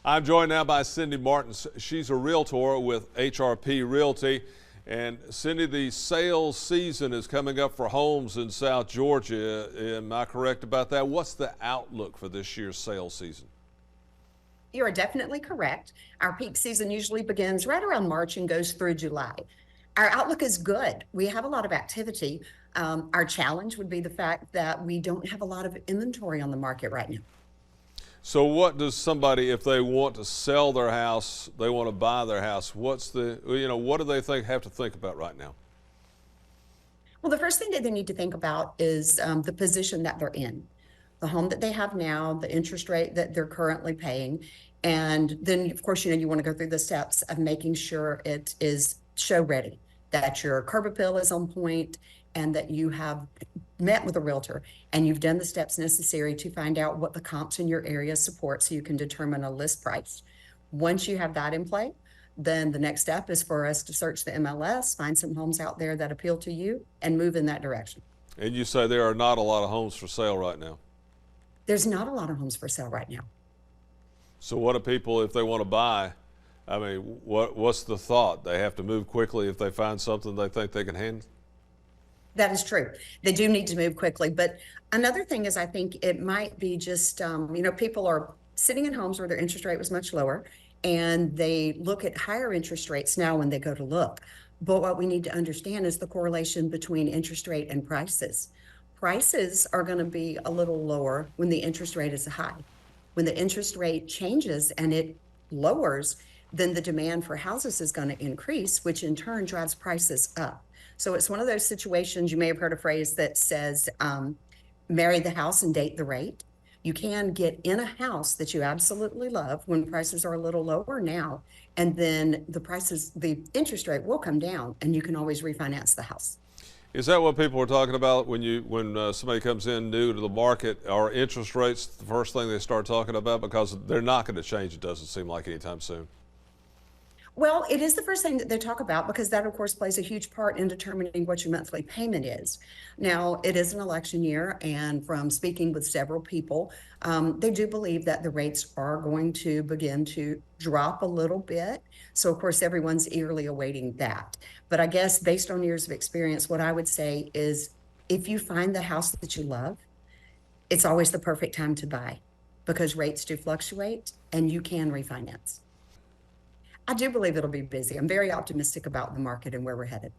I'm joined now by Cindy Martin. She's a realtor with HRP Realty. And Cindy, the sales season is coming up for homes in South Georgia. Am I correct about that? What's the outlook for this year's sales season? You are definitely correct. Our peak season usually begins right around March and goes through July. Our outlook is good. We have a lot of activity. Our challenge would be the fact that we don't have a lot of inventory on the market right now. So what does somebody, if they want to sell their house, they want to buy their house, what do they have to think about right now? Well, the first thing that they need to think about is the position that they're in, the home that they have now, the interest rate that they're currently paying. And then, of course, you want to go through the steps of making sure it is show ready, that your curb appeal is on point, and that you have met with a realtor and you've done the steps necessary to find out what the comps in your area support so you can determine a list price. Once you have that in play, then the next step is for us to search the MLS, find some homes out there that appeal to you, and move in that direction. And you say there are not a lot of homes for sale right now. There's not a lot of homes for sale right now. So what do people, if they want to buy, I mean, what's the thought? They have to move quickly if they find something they think they can handle? That is true. They do need to move quickly. But another thing is I think it might be just, people are sitting in homes where their interest rate was much lower, and they look at higher interest rates now when they go to look. But what we need to understand is the correlation between interest rate and prices. Prices are going to be a little lower when the interest rate is high. When the interest rate changes and it lowers, then the demand for houses is going to increase, which in turn drives prices up. So it's one of those situations, you may have heard a phrase that says, marry the house and date the rate. You can get in a house that you absolutely love when prices are a little lower now, and then the interest rate will come down and you can always refinance the house. Is that what people are talking about when somebody comes in new to the market? Are interest rates the first thing they start talking about? Because they're not going to change, it doesn't seem like, anytime soon. Well, it is the first thing that they talk about because that, of course, plays a huge part in determining what your monthly payment is. Now, it is an election year, and from speaking with several people, they do believe that the rates are going to begin to drop a little bit. So, of course, everyone's eagerly awaiting that. But I guess based on years of experience, what I would say is if you find the house that you love, it's always the perfect time to buy because rates do fluctuate and you can refinance. I do believe it'll be busy. I'm very optimistic about the market and where we're headed.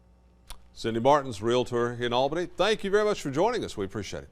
Cindy Martin's realtor in Albany. Thank you very much for joining us. We appreciate it.